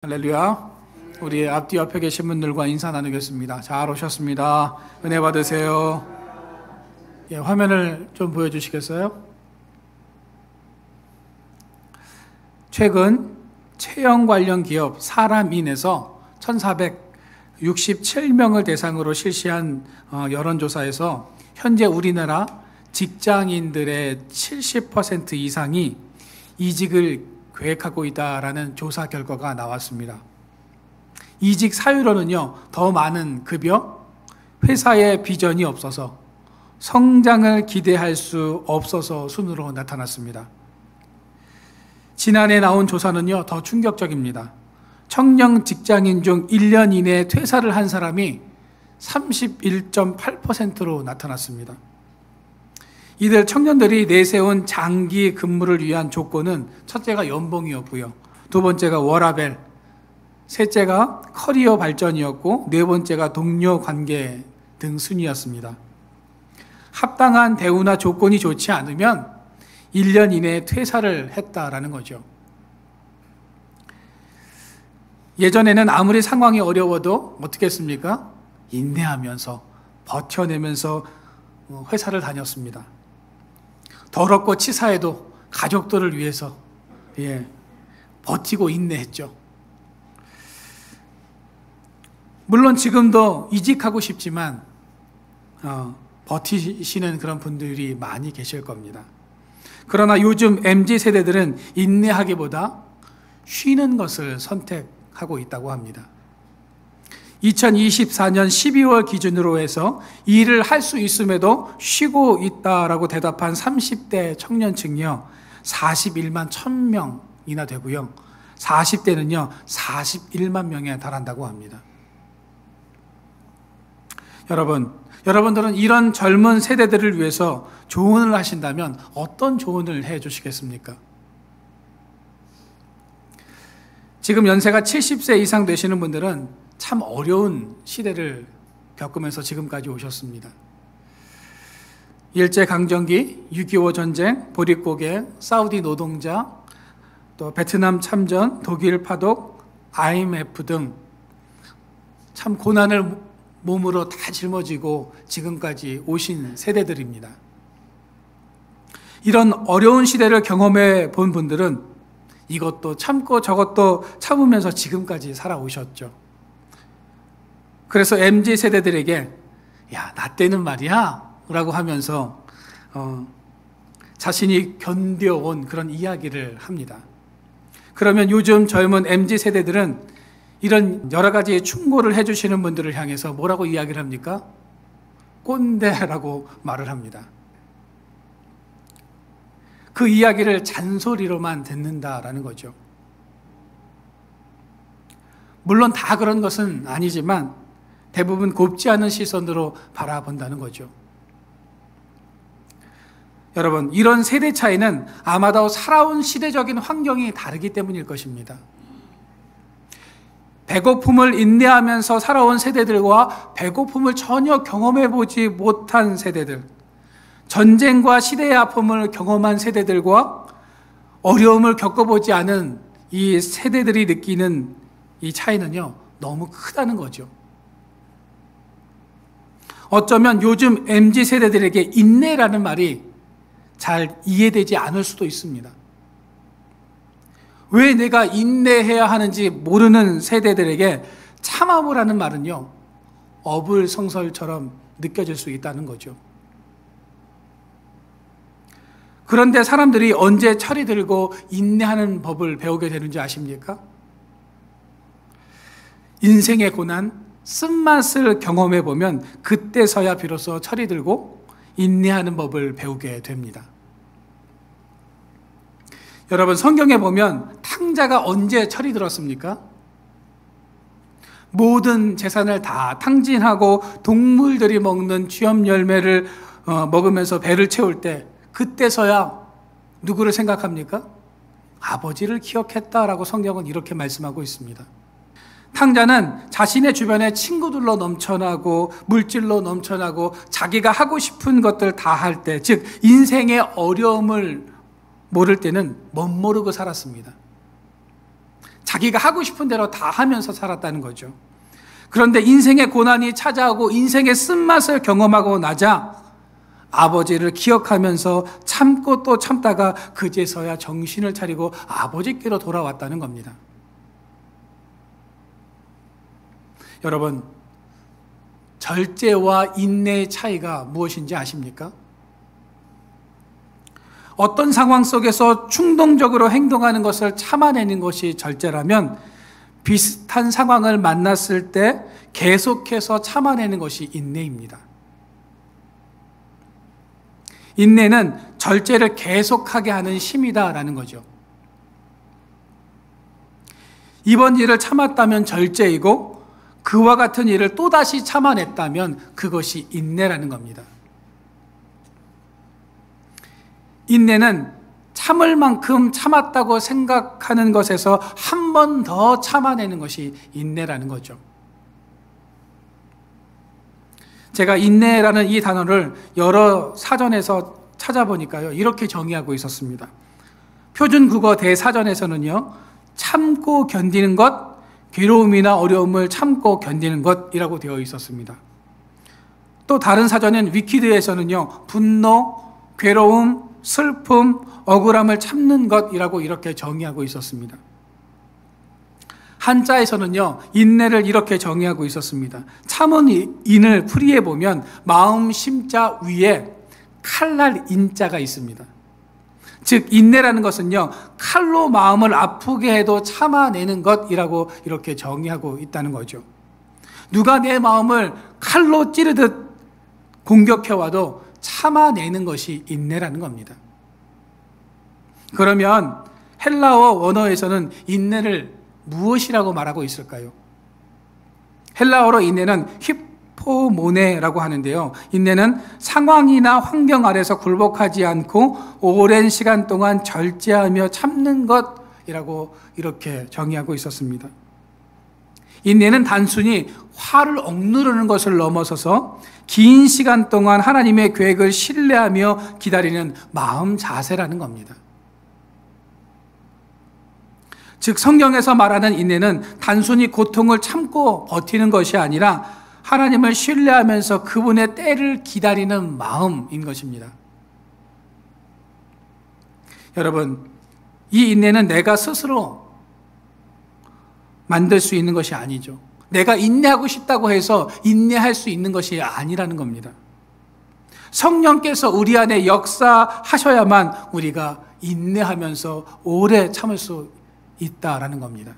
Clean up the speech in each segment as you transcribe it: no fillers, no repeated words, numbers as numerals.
할렐루야. 우리 앞뒤 옆에 계신 분들과 인사 나누겠습니다. 잘 오셨습니다. 은혜 받으세요. 예, 화면을 좀 보여주시겠어요? 최근 채용 관련 기업 사람인에서 1467명을 대상으로 실시한 여론조사에서 현재 우리나라 직장인들의 70% 이상이 이직을 계획하고 있다라는 조사 결과가 나왔습니다. 이직 사유로는요, 더 많은 급여, 회사의 비전이 없어서, 성장을 기대할 수 없어서 순으로 나타났습니다. 지난해 나온 조사는요, 더 충격적입니다. 청년 직장인 중 1년 이내에 퇴사를 한 사람이 31.8%로 나타났습니다. 이들 청년들이 내세운 장기 근무를 위한 조건은 첫째가 연봉이었고요. 두 번째가 워라밸, 셋째가 커리어 발전이었고 네 번째가 동료 관계 등 순이었습니다. 합당한 대우나 조건이 좋지 않으면 1년 이내에 퇴사를 했다라는 거죠. 예전에는 아무리 상황이 어려워도 어떻게 했습니까? 인내하면서 버텨내면서 회사를 다녔습니다. 더럽고 치사해도 가족들을 위해서 버티고 인내했죠. 물론 지금도 이직하고 싶지만 버티시는 그런 분들이 많이 계실 겁니다. 그러나 요즘 MZ세대들은 인내하기보다 쉬는 것을 선택하고 있다고 합니다. 2024년 12월 기준으로 해서 일을 할 수 있음에도 쉬고 있다라고 대답한 30대 청년층이요, 41만 1000명이나 되고요. 40대는요, 41만 명에 달한다고 합니다. 여러분들은 이런 젊은 세대들을 위해서 조언을 하신다면 어떤 조언을 해 주시겠습니까? 지금 연세가 70세 이상 되시는 분들은 참 어려운 시대를 겪으면서 지금까지 오셨습니다. 일제강점기, 6.25 전쟁, 보릿고개, 사우디 노동자, 또 베트남 참전, 독일 파독, IMF 등 참 고난을 몸으로 다 짊어지고 지금까지 오신 세대들입니다. 이런 어려운 시대를 경험해 본 분들은 이것도 참고 저것도 참으면서 지금까지 살아오셨죠. 그래서 MZ세대들에게 야, 나 때는 말이야 라고 하면서 자신이 견뎌온 그런 이야기를 합니다. 그러면 요즘 젊은 MZ세대들은 이런 여러 가지 충고를 해주시는 분들을 향해서 뭐라고 이야기를 합니까? 꼰대라고 말을 합니다. 그 이야기를 잔소리로만 듣는다라는 거죠. 물론 다 그런 것은 아니지만 대부분 곱지 않은 시선으로 바라본다는 거죠. 여러분, 이런 세대 차이는 아마도 살아온 시대적인 환경이 다르기 때문일 것입니다. 배고픔을 인내하면서 살아온 세대들과 배고픔을 전혀 경험해보지 못한 세대들, 전쟁과 시대의 아픔을 경험한 세대들과 어려움을 겪어보지 않은 이 세대들이 느끼는 이 차이는요, 너무 크다는 거죠. 어쩌면 요즘 MZ세대들에게 인내라는 말이 잘 이해되지 않을 수도 있습니다. 왜 내가 인내해야 하는지 모르는 세대들에게 참아보라는 말은요, 어불성설처럼 느껴질 수 있다는 거죠. 그런데 사람들이 언제 철이 들고 인내하는 법을 배우게 되는지 아십니까? 인생의 고난, 쓴맛을 경험해 보면 그때서야 비로소 철이 들고 인내하는 법을 배우게 됩니다. 여러분, 성경에 보면 탕자가 언제 철이 들었습니까? 모든 재산을 다 탕진하고 동물들이 먹는 쥐염 열매를 먹으면서 배를 채울 때 그때서야 누구를 생각합니까? 아버지를 기억했다라고 성경은 이렇게 말씀하고 있습니다. 탕자는 자신의 주변에 친구들로 넘쳐나고 물질로 넘쳐나고 자기가 하고 싶은 것들 다 할 때, 즉 인생의 어려움을 모를 때는 멋모르고 살았습니다. 자기가 하고 싶은 대로 다 하면서 살았다는 거죠. 그런데 인생의 고난이 찾아오고 인생의 쓴맛을 경험하고 나자 아버지를 기억하면서 참고 또 참다가 그제서야 정신을 차리고 아버지께로 돌아왔다는 겁니다. 여러분, 절제와 인내의 차이가 무엇인지 아십니까? 어떤 상황 속에서 충동적으로 행동하는 것을 참아내는 것이 절제라면, 비슷한 상황을 만났을 때 계속해서 참아내는 것이 인내입니다. 인내는 절제를 계속하게 하는 힘이다라는 거죠. 이번 일을 참았다면 절제이고, 그와 같은 일을 또다시 참아냈다면 그것이 인내라는 겁니다. 인내는 참을 만큼 참았다고 생각하는 것에서 한 번 더 참아내는 것이 인내라는 거죠. 제가 인내라는 이 단어를 여러 사전에서 찾아보니까요, 이렇게 정의하고 있었습니다. 표준국어 대사전에서는요, 참고 견디는 것, 괴로움이나 어려움을 참고 견디는 것이라고 되어 있었습니다. 또 다른 사전인 위키드에서는요, 분노, 괴로움, 슬픔, 억울함을 참는 것이라고 이렇게 정의하고 있었습니다. 한자에서는요, 인내를 이렇게 정의하고 있었습니다. 참은 인을 풀이해 보면 마음 심자 위에 칼날 인자가 있습니다. 즉 인내라는 것은요, 칼로 마음을 아프게 해도 참아내는 것이라고 이렇게 정의하고 있다는 거죠. 누가 내 마음을 칼로 찌르듯 공격해와도 참아내는 것이 인내라는 겁니다. 그러면 헬라어 원어에서는 인내를 무엇이라고 말하고 있을까요? 헬라어로 인내는 히포모네라고 하는데요, 인내는 상황이나 환경 아래서 굴복하지 않고 오랜 시간 동안 절제하며 참는 것이라고 이렇게 정의하고 있었습니다. 인내는 단순히 화를 억누르는 것을 넘어서서 긴 시간 동안 하나님의 계획을 신뢰하며 기다리는 마음 자세라는 겁니다. 즉 성경에서 말하는 인내는 단순히 고통을 참고 버티는 것이 아니라 하나님을 신뢰하면서 그분의 때를 기다리는 마음인 것입니다. 여러분, 이 인내는 내가 스스로 만들 수 있는 것이 아니죠. 내가 인내하고 싶다고 해서 인내할 수 있는 것이 아니라는 겁니다. 성령께서 우리 안에 역사하셔야만 우리가 인내하면서 오래 참을 수 있다라는 겁니다.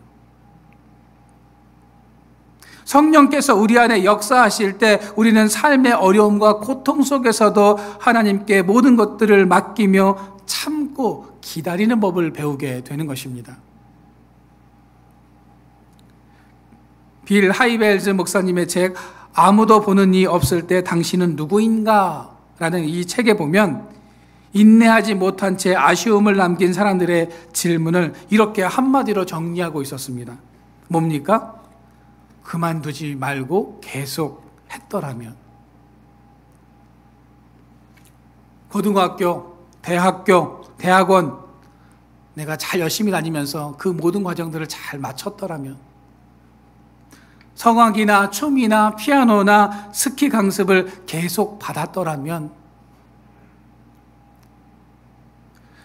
성령께서 우리 안에 역사하실 때 우리는 삶의 어려움과 고통 속에서도 하나님께 모든 것들을 맡기며 참고 기다리는 법을 배우게 되는 것입니다. 빌 하이벨즈 목사님의 책 아무도 보는 이 없을 때 당신은 누구인가? 라는 이 책에 보면 인내하지 못한 채 아쉬움을 남긴 사람들의 질문을 이렇게 한마디로 정리하고 있었습니다. 뭡니까? 그만두지 말고 계속 했더라면. 고등학교, 대학교, 대학원 내가 잘 열심히 다니면서 그 모든 과정들을 잘 마쳤더라면, 성악이나 춤이나 피아노나 스키 강습을 계속 받았더라면,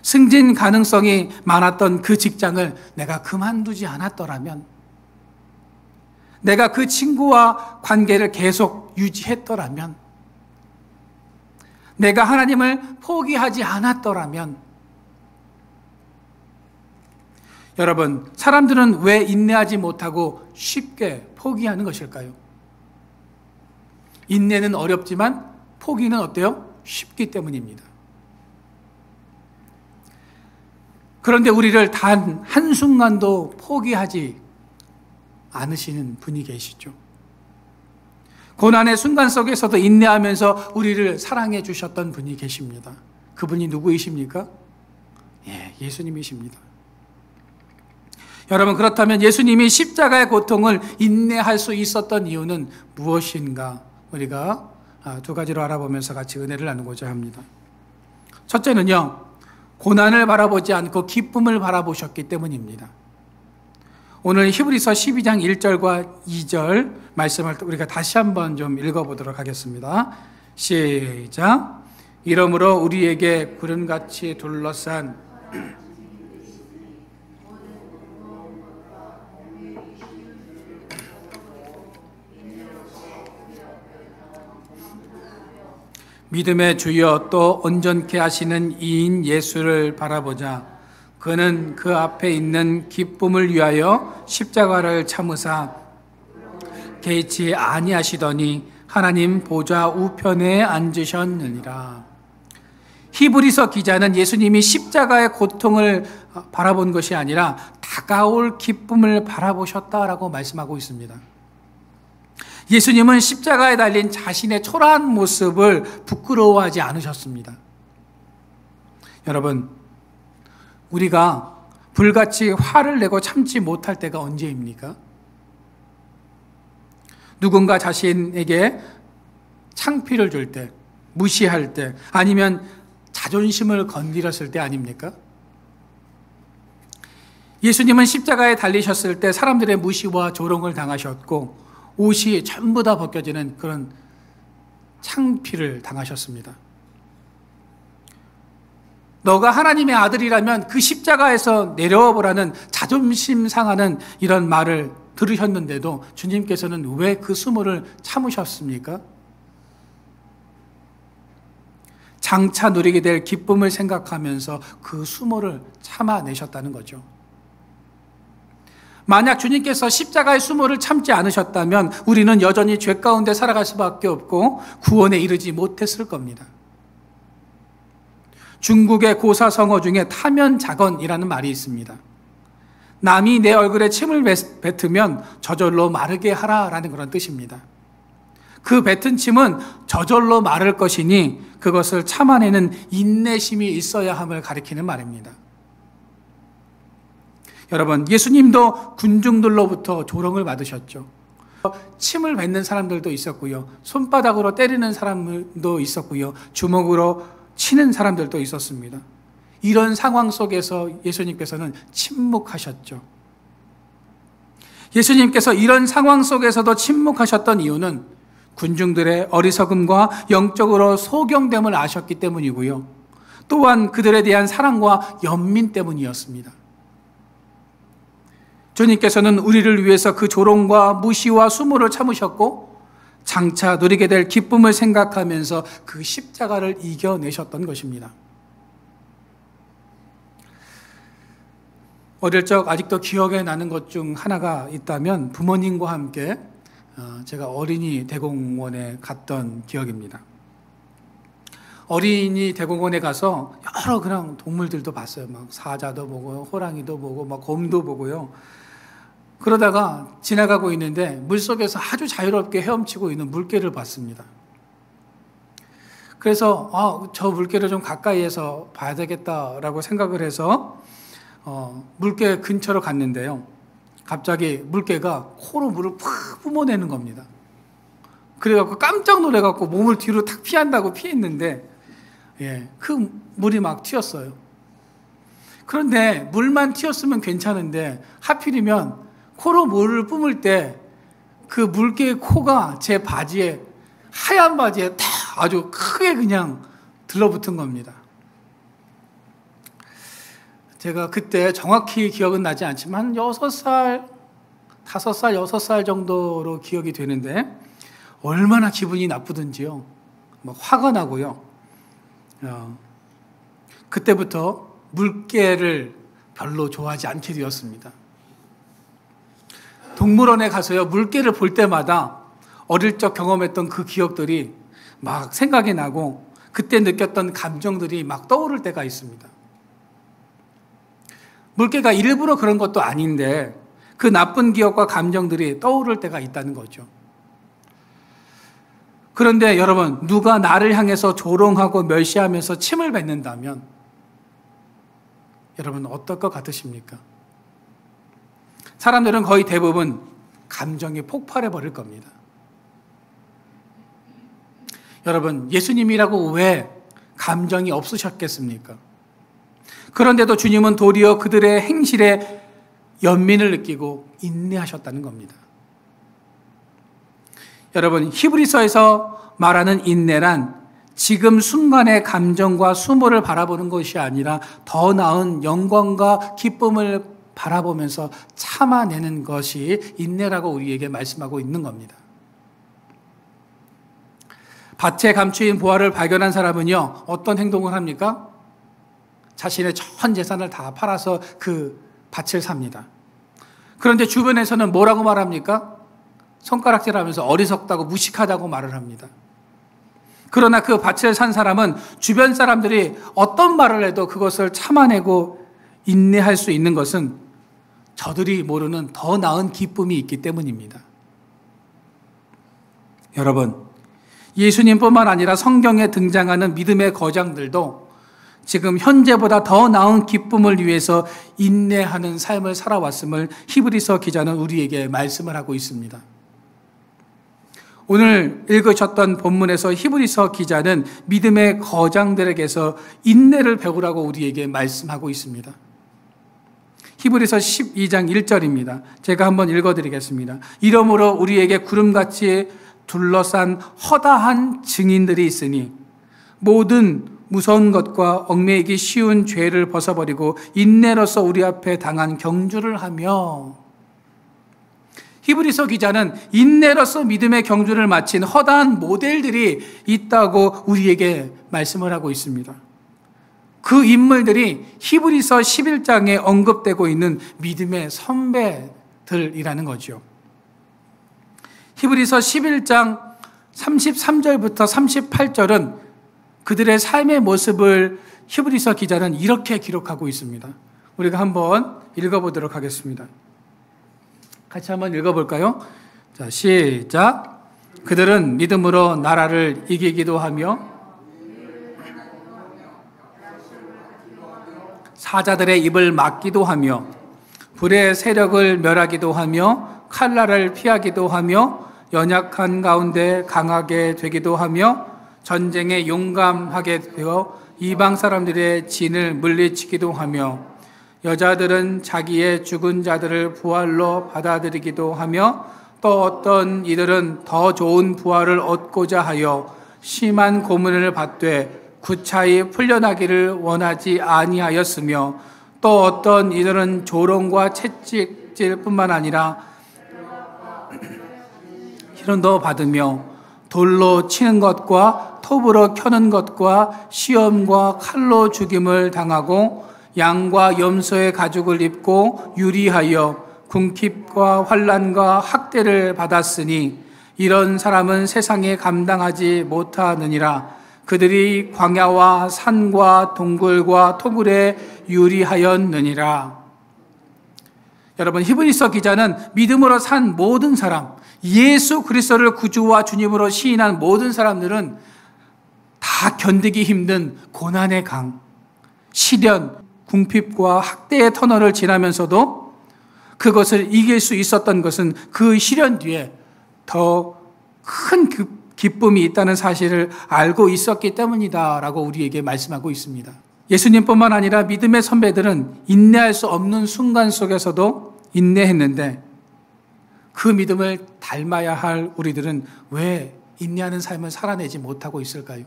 승진 가능성이 많았던 그 직장을 내가 그만두지 않았더라면, 내가 그 친구와 관계를 계속 유지했더라면, 내가 하나님을 포기하지 않았더라면. 여러분, 사람들은 왜 인내하지 못하고 쉽게 포기하는 것일까요? 인내는 어렵지만 포기는 어때요? 쉽기 때문입니다. 그런데 우리를 단 한순간도 포기하지 않으시는 분이 계시죠. 고난의 순간 속에서도 인내하면서 우리를 사랑해 주셨던 분이 계십니다. 그분이 누구이십니까? 예수님이십니다. 여러분, 그렇다면 예수님이 십자가의 고통을 인내할 수 있었던 이유는 무엇인가? 우리가 두 가지로 알아보면서 같이 은혜를 나누고자 합니다. 첫째는요, 고난을 바라보지 않고 기쁨을 바라보셨기 때문입니다. 오늘 히브리서 12장 1절과 2절 말씀을 우리가 다시 한번 좀 읽어보도록 하겠습니다. 시작. 이러므로 우리에게 구름같이 둘러싼 믿음의 주여 또 온전케 하시는 이인 예수를 바라보자. 그는 그 앞에 있는 기쁨을 위하여 십자가를 참으사 개의치 아니하시더니 하나님 보좌 우편에 앉으셨느니라. 히브리서 기자는 예수님이 십자가의 고통을 바라본 것이 아니라 다가올 기쁨을 바라보셨다라고 말씀하고 있습니다. 예수님은 십자가에 달린 자신의 초라한 모습을 부끄러워하지 않으셨습니다. 여러분, 우리가 불같이 화를 내고 참지 못할 때가 언제입니까? 누군가 자신에게 창피를 줄 때, 무시할 때, 아니면 자존심을 건드렸을 때 아닙니까? 예수님은 십자가에 달리셨을 때 사람들의 무시와 조롱을 당하셨고 옷이 전부 다 벗겨지는 그런 창피를 당하셨습니다. 너가 하나님의 아들이라면 그 십자가에서 내려와 보라는 자존심 상하는 이런 말을 들으셨는데도 주님께서는 왜 그 수모를 참으셨습니까? 장차 누리게 될 기쁨을 생각하면서 그 수모를 참아내셨다는 거죠. 만약 주님께서 십자가의 수모를 참지 않으셨다면 우리는 여전히 죄 가운데 살아갈 수밖에 없고 구원에 이르지 못했을 겁니다. 중국의 고사성어 중에 타면자건이라는 말이 있습니다. 남이 내 얼굴에 침을 뱉으면 저절로 마르게 하라라는 그런 뜻입니다. 그 뱉은 침은 저절로 마를 것이니 그것을 참아내는 인내심이 있어야 함을 가리키는 말입니다. 여러분, 예수님도 군중들로부터 조롱을 받으셨죠. 침을 뱉는 사람들도 있었고요. 손바닥으로 때리는 사람도 있었고요. 주먹으로 치는 사람들도 있었습니다. 이런 상황 속에서 예수님께서는 침묵하셨죠. 예수님께서 이런 상황 속에서도 침묵하셨던 이유는 군중들의 어리석음과 영적으로 소경됨을 아셨기 때문이고요. 또한 그들에 대한 사랑과 연민 때문이었습니다. 주님께서는 우리를 위해서 그 조롱과 무시와 수모를 참으셨고 장차 누리게 될 기쁨을 생각하면서 그 십자가를 이겨내셨던 것입니다. 어릴 적 아직도 기억에 나는 것 중 하나가 있다면 부모님과 함께 제가 어린이 대공원에 갔던 기억입니다. 어린이 대공원에 가서 여러 그냥 동물들도 봤어요. 막 사자도 보고 호랑이도 보고 막 곰도 보고요. 그러다가 지나가고 있는데 물속에서 아주 자유롭게 헤엄치고 있는 물개를 봤습니다. 그래서 저 물개를 좀 가까이에서 봐야 되겠다라고 생각을 해서 물개 근처로 갔는데요. 갑자기 물개가 코로 물을 팍 뿜어내는 겁니다. 그래갖고 깜짝 놀래갖고 몸을 뒤로 탁 피한다고 피했는데 그 물이 막 튀었어요. 그런데 물만 튀었으면 괜찮은데 하필이면 코로 물을 뿜을 때 그 물개의 코가 제 바지에 하얀 바지에 딱 아주 크게 그냥 들러붙은 겁니다. 제가 그때 정확히 기억은 나지 않지만 6살, 5살, 6살 정도로 기억이 되는데 얼마나 기분이 나쁘든지요. 막 화가 나고요. 그때부터 물개를 별로 좋아하지 않게 되었습니다. 동물원에 가서요, 물개를 볼 때마다 어릴 적 경험했던 그 기억들이 막 생각이 나고 그때 느꼈던 감정들이 막 떠오를 때가 있습니다. 물개가 일부러 그런 것도 아닌데 그 나쁜 기억과 감정들이 떠오를 때가 있다는 거죠. 그런데 여러분, 누가 나를 향해서 조롱하고 멸시하면서 침을 뱉는다면 여러분 어떨 것 같으십니까? 사람들은 거의 대부분 감정이 폭발해 버릴 겁니다. 여러분, 예수님이라고 왜 감정이 없으셨겠습니까? 그런데도 주님은 도리어 그들의 행실에 연민을 느끼고 인내하셨다는 겁니다. 여러분, 히브리서에서 말하는 인내란 지금 순간의 감정과 수모를 바라보는 것이 아니라 더 나은 영광과 기쁨을 바라보면서 참아내는 것이 인내라고 우리에게 말씀하고 있는 겁니다. 밭에 감추인 보화를 발견한 사람은요, 어떤 행동을 합니까? 자신의 전 재산을 다 팔아서 그 밭을 삽니다. 그런데 주변에서는 뭐라고 말합니까? 손가락질하면서 어리석다고 무식하다고 말을 합니다. 그러나 그 밭을 산 사람은 주변 사람들이 어떤 말을 해도 그것을 참아내고 인내할 수 있는 것은 저들이 모르는 더 나은 기쁨이 있기 때문입니다. 여러분, 예수님뿐만 아니라 성경에 등장하는 믿음의 거장들도 지금 현재보다 더 나은 기쁨을 위해서 인내하는 삶을 살아왔음을 히브리서 기자는 우리에게 말씀을 하고 있습니다. 오늘 읽으셨던 본문에서 히브리서 기자는 믿음의 거장들에게서 인내를 배우라고 우리에게 말씀하고 있습니다. 히브리서 12장 1절입니다. 제가 한번 읽어드리겠습니다. 이러므로 우리에게 구름같이 둘러싼 허다한 증인들이 있으니 모든 무서운 것과 얽매이기 쉬운 죄를 벗어버리고 인내로서 우리 앞에 당한 경주를 하며, 히브리서 기자는 인내로서 믿음의 경주를 마친 허다한 모델들이 있다고 우리에게 말씀을 하고 있습니다. 그 인물들이 히브리서 11장에 언급되고 있는 믿음의 선배들이라는 거죠. 히브리서 11장 33절부터 38절은 그들의 삶의 모습을 히브리서 기자는 이렇게 기록하고 있습니다. 우리가 한번 읽어보도록 하겠습니다. 같이 한번 읽어볼까요? 자, 시작. 그들은 믿음으로 나라를 이기기도 하며 사자들의 입을 막기도 하며 불의 세력을 멸하기도 하며 칼날을 피하기도 하며 연약한 가운데 강하게 되기도 하며 전쟁에 용감하게 되어 이방 사람들의 진을 물리치기도 하며 여자들은 자기의 죽은 자들을 부활로 받아들이기도 하며 또 어떤 이들은 더 좋은 부활을 얻고자 하여 심한 고문을 받되 구차히 풀려나기를 원하지 아니하였으며 또 어떤 이들은 조롱과 채찍질뿐만 아니라 희롱도 받으며 돌로 치는 것과 톱으로 켜는 것과 시험과 칼로 죽임을 당하고 양과 염소의 가죽을 입고 유리하여 궁핍과 환난과 학대를 받았으니 이런 사람은 세상에 감당하지 못하느니라. 그들이 광야와 산과 동굴과 토굴에 유리하였느니라. 여러분, 히브리서 기자는 믿음으로 산 모든 사람, 예수 그리스도를 구주와 주님으로 시인한 모든 사람들은 다 견디기 힘든 고난의 강, 시련, 궁핍과 학대의 터널을 지나면서도 그것을 이길 수 있었던 것은 그 시련 뒤에 더 큰 기쁨이 있다는 사실을 알고 있었기 때문이다라고 우리에게 말씀하고 있습니다. 예수님뿐만 아니라 믿음의 선배들은 인내할 수 없는 순간 속에서도 인내했는데 그 믿음을 닮아야 할 우리들은 왜 인내하는 삶을 살아내지 못하고 있을까요?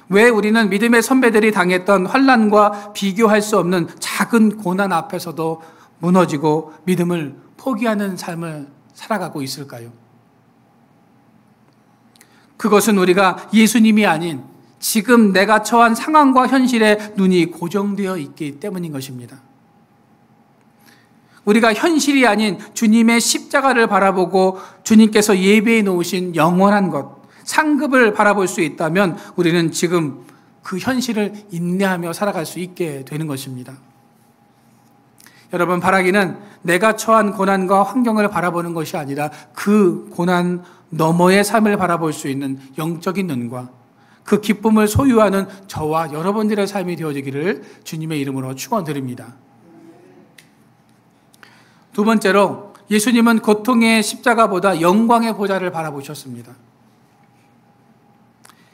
왜 우리는 믿음의 선배들이 당했던 환난과 비교할 수 없는 작은 고난 앞에서도 무너지고 믿음을 포기하는 삶을 살아가고 있을까요? 그것은 우리가 예수님이 아닌 지금 내가 처한 상황과 현실에 눈이 고정되어 있기 때문인 것입니다. 우리가 현실이 아닌 주님의 십자가를 바라보고 주님께서 예비해 놓으신 영원한 것, 상급을 바라볼 수 있다면 우리는 지금 그 현실을 인내하며 살아갈 수 있게 되는 것입니다. 여러분, 바라기는 내가 처한 고난과 환경을 바라보는 것이 아니라 그 고난 너머의 삶을 바라볼 수 있는 영적인 눈과 그 기쁨을 소유하는 저와 여러분들의 삶이 되어지기를 주님의 이름으로 축원드립니다. 두 번째로, 예수님은 고통의 십자가보다 영광의 보좌를 바라보셨습니다.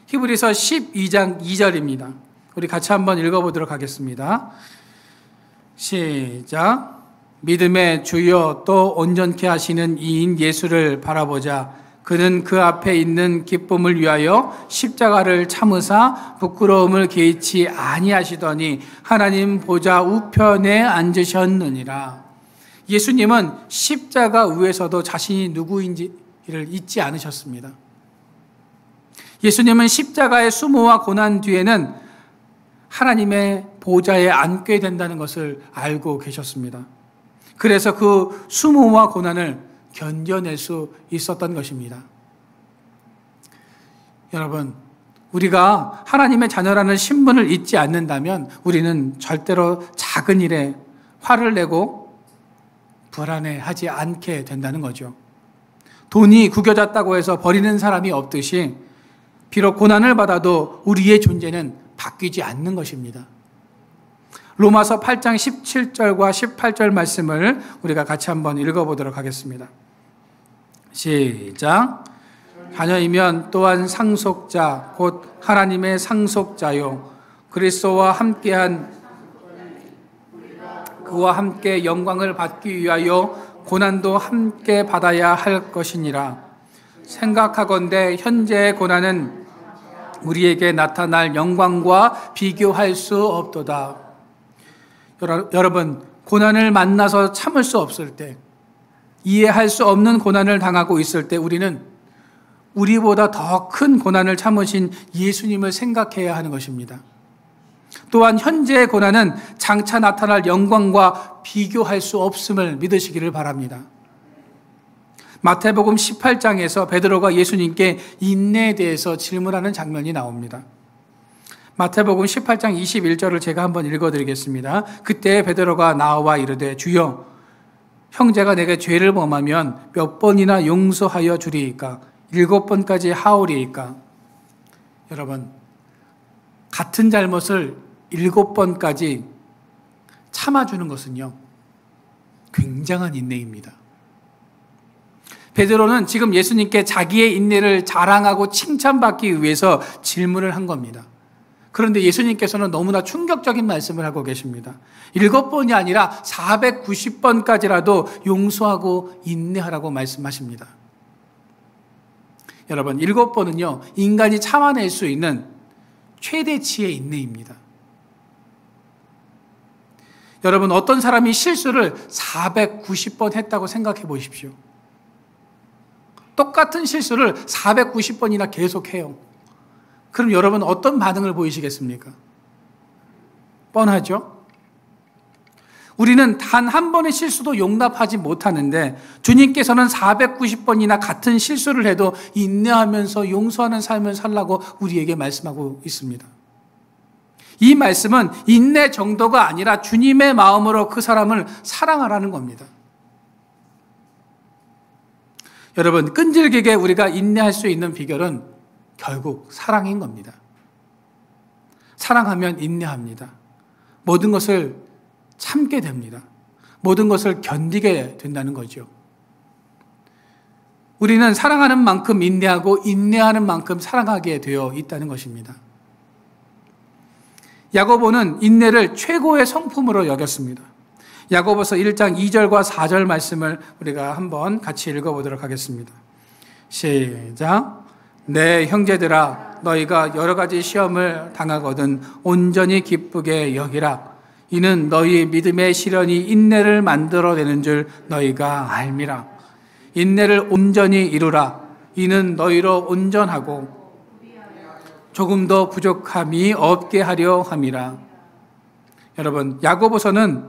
히브리서 12장 2절입니다. 우리 같이 한번 읽어보도록 하겠습니다. 시작. 믿음의 주여 또 온전케 하시는 이인 예수를 바라보자. 그는 그 앞에 있는 기쁨을 위하여 십자가를 참으사 부끄러움을 개의치 아니하시더니 하나님 보좌 우편에 앉으셨느니라. 예수님은 십자가 위에서도 자신이 누구인지를 잊지 않으셨습니다. 예수님은 십자가의 수모와 고난 뒤에는 하나님의 보좌에 앉게 된다는 것을 알고 계셨습니다. 그래서 그 수모와 고난을 견뎌낼 수 있었던 것입니다. 여러분, 우리가 하나님의 자녀라는 신분을 잊지 않는다면 우리는 절대로 작은 일에 화를 내고 불안해하지 않게 된다는 거죠. 돈이 구겨졌다고 해서 버리는 사람이 없듯이 비록 고난을 받아도 우리의 존재는 바뀌지 않는 것입니다. 로마서 8장 17절과 18절 말씀을 우리가 같이 한번 읽어보도록 하겠습니다. 시작. 자녀이면 또한 상속자 곧 하나님의 상속자요 그리스도와 함께한 그와 함께 영광을 받기 위하여 고난도 함께 받아야 할 것이니라. 생각하건대 현재의 고난은 우리에게 나타날 영광과 비교할 수 없도다. 여러분, 고난을 만나서 참을 수 없을 때, 이해할 수 없는 고난을 당하고 있을 때 우리는 우리보다 더 큰 고난을 참으신 예수님을 생각해야 하는 것입니다. 또한 현재의 고난은 장차 나타날 영광과 비교할 수 없음을 믿으시기를 바랍니다. 마태복음 18장에서 베드로가 예수님께 인내에 대해서 질문하는 장면이 나옵니다. 마태복음 18장 21절을 제가 한번 읽어드리겠습니다. 그때 베드로가 나와 이르되 주여 형제가 내게 죄를 범하면 몇 번이나 용서하여 주리이까? 7번까지 하오리이까? 여러분, 같은 잘못을 7번까지 참아주는 것은요, 굉장한 인내입니다. 베드로는 지금 예수님께 자기의 인내를 자랑하고 칭찬받기 위해서 질문을 한 겁니다. 그런데 예수님께서는 너무나 충격적인 말씀을 하고 계십니다. 7번이 아니라 490번까지라도 용서하고 인내하라고 말씀하십니다. 여러분, 7번은요, 인간이 참아낼 수 있는 최대치의 인내입니다. 여러분, 어떤 사람이 실수를 490번 했다고 생각해 보십시오. 똑같은 실수를 490번이나 계속해요. 그럼 여러분 어떤 반응을 보이시겠습니까? 뻔하죠? 우리는 단 한 번의 실수도 용납하지 못하는데 주님께서는 490번이나 같은 실수를 해도 인내하면서 용서하는 삶을 살라고 우리에게 말씀하고 있습니다. 이 말씀은 인내 정도가 아니라 주님의 마음으로 그 사람을 사랑하라는 겁니다. 여러분, 끈질기게 우리가 인내할 수 있는 비결은 결국 사랑인 겁니다. 사랑하면 인내합니다. 모든 것을 참게 됩니다. 모든 것을 견디게 된다는 거죠. 우리는 사랑하는 만큼 인내하고 인내하는 만큼 사랑하게 되어 있다는 것입니다. 야고보는 인내를 최고의 성품으로 여겼습니다. 야고보서 1장 2절과 4절 말씀을 우리가 한번 같이 읽어보도록 하겠습니다. 시작. 내 형제들아 너희가 여러 가지 시험을 당하거든 온전히 기쁘게 여기라. 이는 너희 믿음의 시련이 인내를 만들어내는 줄 너희가 알미라. 인내를 온전히 이루라. 이는 너희로 온전하고 조금도 부족함이 없게 하려 함이라. 여러분, 야고보서는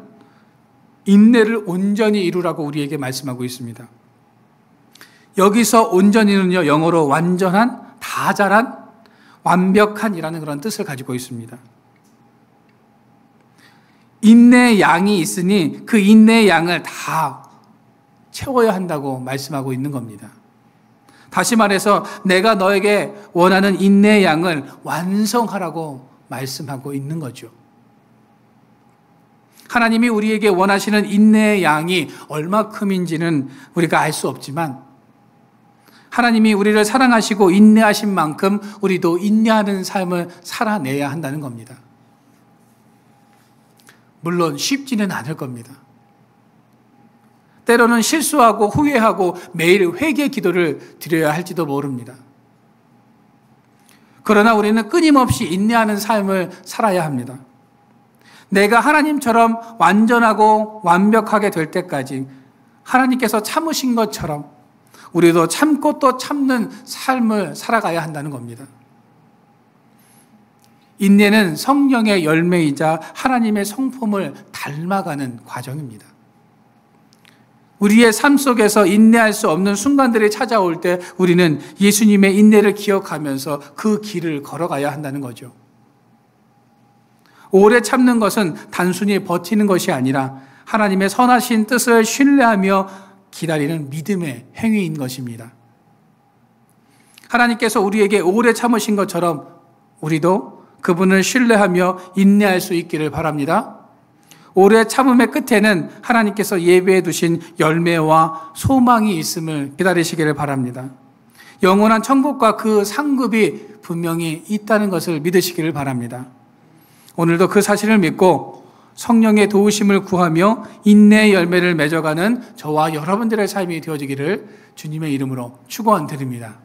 인내를 온전히 이루라고 우리에게 말씀하고 있습니다. 여기서 온전히는요, 영어로 완전한, 다 잘한, 완벽한이라는 그런 뜻을 가지고 있습니다. 인내의 양이 있으니 그 인내의 양을 다 채워야 한다고 말씀하고 있는 겁니다. 다시 말해서 내가 너에게 원하는 인내의 양을 완성하라고 말씀하고 있는 거죠. 하나님이 우리에게 원하시는 인내의 양이 얼마큼인지는 우리가 알 수 없지만 하나님이 우리를 사랑하시고 인내하신 만큼 우리도 인내하는 삶을 살아내야 한다는 겁니다. 물론 쉽지는 않을 겁니다. 때로는 실수하고 후회하고 매일 회개 기도를 드려야 할지도 모릅니다. 그러나 우리는 끊임없이 인내하는 삶을 살아야 합니다. 내가 하나님처럼 완전하고 완벽하게 될 때까지 하나님께서 참으신 것처럼 우리도 참고 또 참는 삶을 살아가야 한다는 겁니다. 인내는 성령의 열매이자 하나님의 성품을 닮아가는 과정입니다. 우리의 삶 속에서 인내할 수 없는 순간들이 찾아올 때 우리는 예수님의 인내를 기억하면서 그 길을 걸어가야 한다는 거죠. 오래 참는 것은 단순히 버티는 것이 아니라 하나님의 선하신 뜻을 신뢰하며 기다리는 믿음의 행위인 것입니다. 하나님께서 우리에게 오래 참으신 것처럼 우리도 그분을 신뢰하며 인내할 수 있기를 바랍니다. 오래 참음의 끝에는 하나님께서 예배해 두신 열매와 소망이 있음을 기다리시기를 바랍니다. 영원한 천국과 그 상급이 분명히 있다는 것을 믿으시기를 바랍니다. 오늘도 그 사실을 믿고 성령의 도우심을 구하며 인내의 열매를 맺어가는 저와 여러분들의 삶이 되어지기를 주님의 이름으로 축원드립니다.